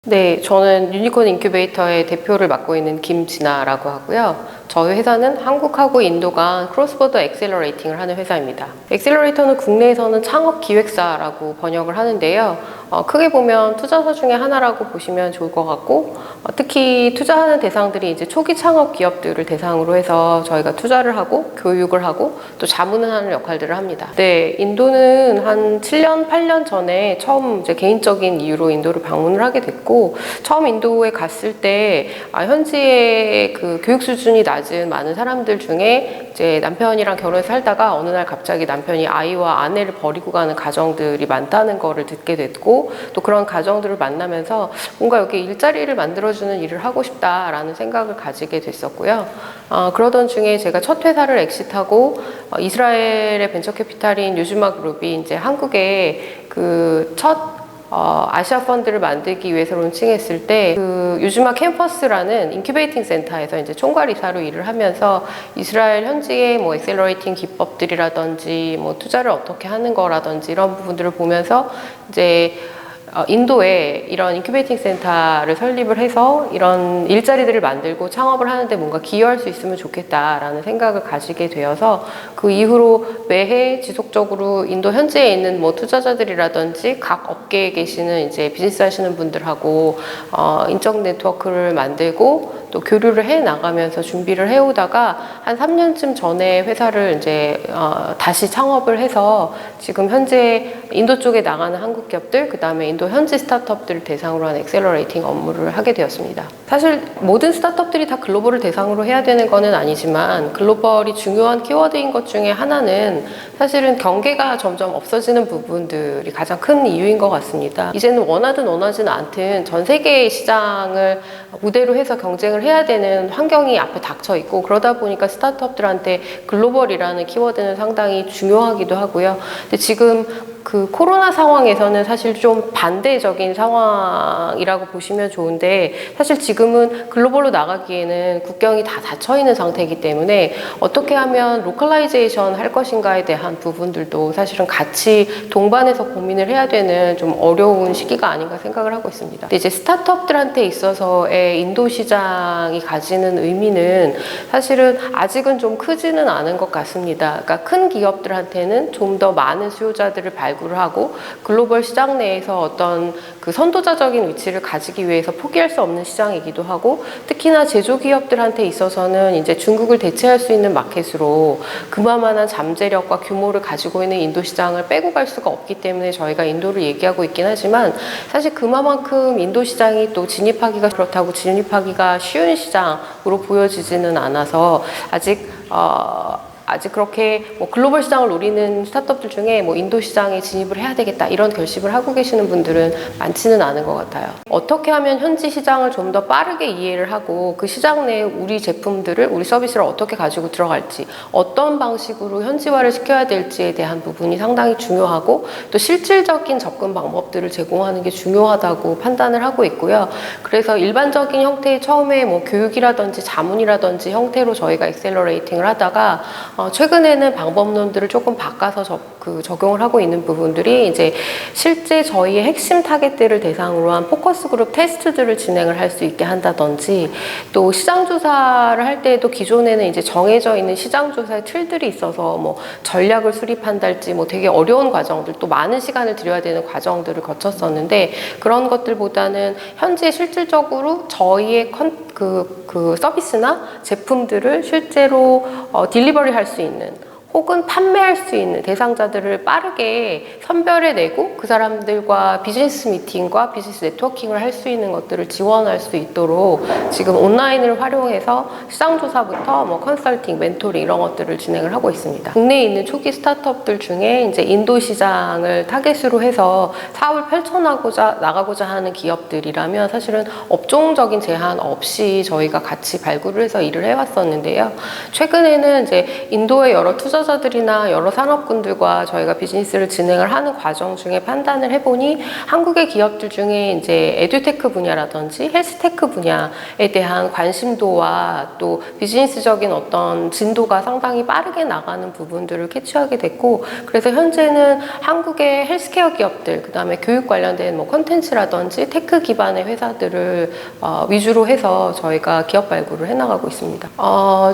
네, 저는 유니콘 인큐베이터의 대표를 맡고 있는 김진아라고 하고요. 저희 회사는 한국하고 인도 간 크로스보더 엑셀러레이팅을 하는 회사입니다. 엑셀러레이터는 국내에서는 창업 기획사라고 번역을 하는데요. 크게 보면 투자사 중에 하나라고 보시면 좋을 것 같고, 특히 투자하는 대상들이 이제 초기 창업 기업들을 대상으로 해서 저희가 투자를 하고 교육을 하고 또 자문을 하는 역할들을 합니다. 네, 인도는 한 7년, 8년 전에 처음 이제 개인적인 이유로 인도를 방문을 하게 됐고, 처음 인도에 갔을 때 현지의 그 교육 수준이 낮은 많은 사람들 중에 이제 남편이랑 결혼해서 살다가 어느 날 갑자기 남편이 아이와 아내를 버리고 가는 가정들이 많다는 거를 듣게 됐고, 또 그런 가정들을 만나면서 뭔가 여기 일자리를 만들어주는 일을 하고 싶다라는 생각을 가지게 됐었고요. 그러던 중에 제가 첫 회사를 엑시트하고 이스라엘의 벤처캐피탈인 유즈마 그룹이 이제 한국에 그 첫 아시아 펀드를 만들기 위해서 론칭했을 때 그 유즈마 캠퍼스라는 인큐베이팅 센터에서 이제 총괄이사로 일을 하면서 이스라엘 현지의 뭐 엑셀러레이팅 기법들이라든지 뭐 투자를 어떻게 하는 거라든지 이런 부분들을 보면서 이제 인도에 이런 인큐베이팅 센터를 설립을 해서 이런 일자리들을 만들고 창업을 하는데 뭔가 기여할 수 있으면 좋겠다라는 생각을 가지게 되어서 그 이후로 매해 지속적으로 인도 현지에 있는 뭐 투자자들이라든지 각 업계에 계시는 이제 비즈니스 하시는 분들하고 인적 네트워크를 만들고 또 교류를 해 나가면서 준비를 해오다가 한 3년쯤 전에 회사를 이제 다시 창업을 해서 지금 현재 인도 쪽에 나가는 한국 기업들, 그 다음에 인도 현지 스타트업들을 대상으로 한 엑셀러레이팅 업무를 하게 되었습니다. 사실 모든 스타트업들이 다 글로벌을 대상으로 해야 되는 거는 아니지만 글로벌이 중요한 키워드인 것 중에 하나는 사실은 경계가 점점 없어지는 부분들이 가장 큰 이유인 것 같습니다. 이제는 원하든 원하지는 않든 전 세계의 시장을 무대로 해서 경쟁을 해야 되는 환경이 앞에 닥쳐 있고, 그러다 보니까 스타트업들한테 글로벌이라는 키워드는 상당히 중요하기도 하고요. 근데 지금 그 코로나 상황에서는 사실 좀 반대적인 상황이라고 보시면 좋은데, 사실 지금은 글로벌로 나가기에는 국경이 다 닫혀 있는 상태이기 때문에 어떻게 하면 로컬라이제이션 할 것인가에 대한 부분들도 사실은 같이 동반해서 고민을 해야 되는 좀 어려운 시기가 아닌가 생각을 하고 있습니다. 근데 이제 스타트업들한테 있어서의 인도 시장이 가지는 의미는 사실은 아직은 좀 크지는 않은 것 같습니다. 그러니까 큰 기업들한테는 좀 더 많은 수요자들을 발굴을 하고 글로벌 시장 내에서 어떤 그 선도자적인 위치를 가지기 위해서 포기할 수 없는 시장이기도 하고, 특히나 제조기업들한테 있어서는 이제 중국을 대체할 수 있는 마켓으로 그만한 잠재력과 규모를 가지고 있는 인도 시장을 빼고 갈 수가 없기 때문에 저희가 인도를 얘기하고 있긴 하지만, 사실 그만큼 인도 시장이 또 진입하기가 그렇다고 진입하기가 쉬운 시장으로 보여지지는 않아서 아직 그렇게 뭐 글로벌 시장을 노리는 스타트업들 중에 뭐 인도 시장에 진입을 해야 되겠다 이런 결심을 하고 계시는 분들은 많지는 않은 것 같아요. 어떻게 하면 현지 시장을 좀 더 빠르게 이해를 하고 그 시장 내에 우리 제품들을, 우리 서비스를 어떻게 가지고 들어갈지, 어떤 방식으로 현지화를 시켜야 될지에 대한 부분이 상당히 중요하고, 또 실질적인 접근 방법들을 제공하는 게 중요하다고 판단을 하고 있고요. 그래서 일반적인 형태의 처음에 뭐 교육이라든지 자문이라든지 형태로 저희가 엑셀러레이팅을 하다가 최근에는 방법론들을 조금 바꿔서 적용을 하고 있는 부분들이 이제 실제 저희의 핵심 타겟들을 대상으로 한 포커스 그룹 테스트들을 진행을 할 수 있게 한다든지, 또 시장 조사를 할 때에도 기존에는 이제 정해져 있는 시장 조사의 틀들이 있어서 뭐 전략을 수립한달지 뭐 되게 어려운 과정들, 또 많은 시간을 들여야 되는 과정들을 거쳤었는데, 그런 것들보다는 현재 실질적으로 저희의 그 서비스나 제품들을 실제로 딜리버리 할 수 있는, 혹은 판매할 수 있는 대상자들을 빠르게 선별해내고 그 사람들과 비즈니스 미팅과 비즈니스 네트워킹을 할 수 있는 것들을 지원할 수 있도록 지금 온라인을 활용해서 시장조사부터 뭐 컨설팅, 멘토링 이런 것들을 진행을 하고 있습니다. 국내에 있는 초기 스타트업들 중에 이제 인도 시장을 타겟으로 해서 사업을 나가고자 하는 기업들이라면 사실은 업종적인 제한 없이 저희가 같이 발굴을 해서 일을 해왔었는데요. 최근에는 이제 인도의 여러 투자 투자자들이나 여러 산업군들과 저희가 비즈니스를 진행을 하는 과정 중에 판단을 해보니 한국의 기업들 중에 이제 에듀테크 분야라든지 헬스테크 분야에 대한 관심도와 또 비즈니스적인 어떤 진도가 상당히 빠르게 나가는 부분들을 캐치하게 됐고, 그래서 현재는 한국의 헬스케어 기업들, 그 다음에 교육 관련된 뭐 콘텐츠라든지 테크 기반의 회사들을 위주로 해서 저희가 기업 발굴을 해나가고 있습니다.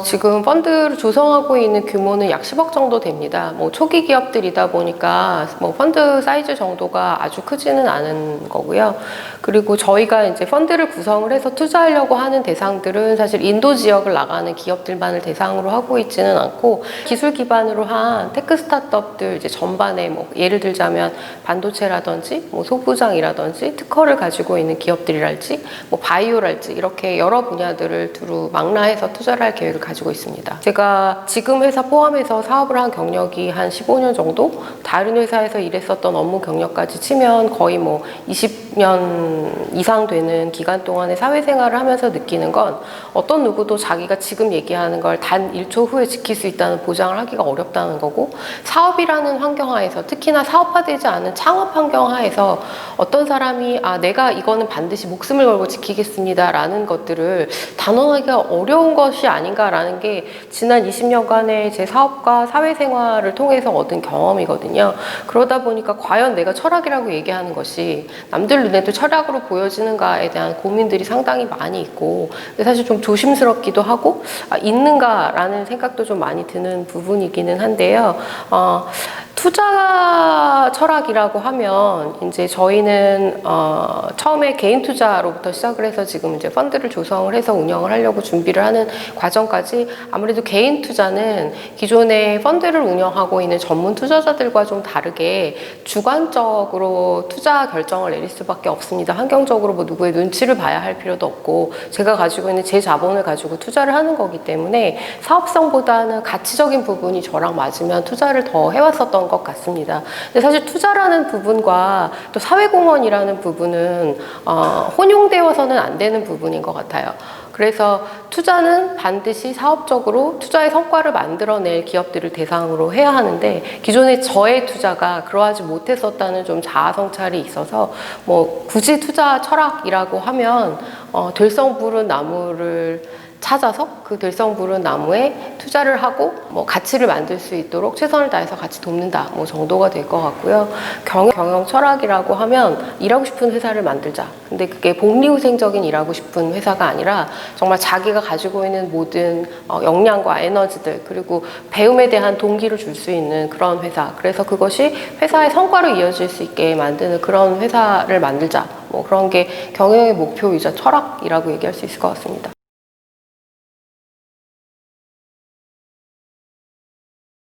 지금 펀드를 조성하고 있는 규모는 약 10억 정도 됩니다. 뭐 초기 기업들이다 보니까 뭐 펀드 사이즈 정도가 아주 크지는 않은 거고요. 그리고 저희가 이제 펀드를 구성을 해서 투자하려고 하는 대상들은 사실 인도 지역을 나가는 기업들만을 대상으로 하고 있지는 않고, 기술 기반으로 한 테크 스타트업들 이제 전반에 뭐 예를 들자면 반도체라든지 뭐 소부장이라든지 특허를 가지고 있는 기업들이랄지 뭐 바이오랄지 이렇게 여러 분야들을 두루 망라해서 투자를 할 계획을 가지고 있습니다. 제가 지금 회사 포함해서 사업을 한 경력이 한 15년 정도, 다른 회사에서 일했었던 업무 경력까지 치면 거의 뭐 20년 이상 되는 기간 동안의 사회생활을 하면서 느끼는 건, 어떤 누구도 자기가 지금 얘기하는 걸 단 1초 후에 지킬 수 있다는 보장을 하기가 어렵다는 거고, 사업이라는 환경 하에서, 특히나 사업화되지 않은 창업 환경 하에서 어떤 사람이 내가 이거는 반드시 목숨을 걸고 지키겠습니다 라는 것들을 단언하기가 어려운 것이 아닌가라는 게 지난 20년간의 제 사업과 사회생활을 통해서 얻은 경험이거든요. 그러다 보니까 과연 내가 철학이라고 얘기하는 것이 남들 눈에도 철학으로 보여지는가에 대한 고민들이 상당히 많이 있고, 근데 사실 좀 조심스럽기도 하고 있는가라는 생각도 좀 많이 드는 부분이기는 한데요. 투자 철학이라고 하면 이제 저희는 처음에 개인 투자로부터 시작을 해서 지금 이제 펀드를 조성을 해서 운영을 하려고 준비를 하는 과정까지, 아무래도 개인 투자는 기존의 펀드를 운영하고 있는 전문 투자자들과 좀 다르게 주관적으로 투자 결정을 내릴 수밖에 없습니다. 환경적으로 뭐 누구의 눈치를 봐야 할 필요도 없고, 제가 가지고 있는 제 자본을 가지고 투자를 하는 거기 때문에 사업성보다는 가치적인 부분이 저랑 맞으면 투자를 더 해왔었던 것 같습니다. 근데 사실 투자라는 부분과 또 사회공헌이라는 부분은 혼용되어서는 안 되는 부분인 것 같아요. 그래서 투자는 반드시 사업적으로 투자의 성과를 만들어낼 기업들을 대상으로 해야 하는데, 기존의 저의 투자가 그러하지 못했었다는 좀 자아 성찰이 있어서 뭐 굳이 투자 철학이라고 하면 될성 부른 나무를 찾아서 그 될성 부른 나무에 투자를 하고 뭐 가치를 만들 수 있도록 최선을 다해서 같이 돕는다 뭐 정도가 될 것 같고요. 경영 철학이라고 하면 일하고 싶은 회사를 만들자. 근데 그게 복리후생적인 일하고 싶은 회사가 아니라 정말 자기가 가지고 있는 모든 역량과 에너지들, 그리고 배움에 대한 동기를 줄 수 있는 그런 회사. 그래서 그것이 회사의 성과로 이어질 수 있게 만드는 그런 회사를 만들자. 뭐 그런 게 경영의 목표이자 철학이라고 얘기할 수 있을 것 같습니다.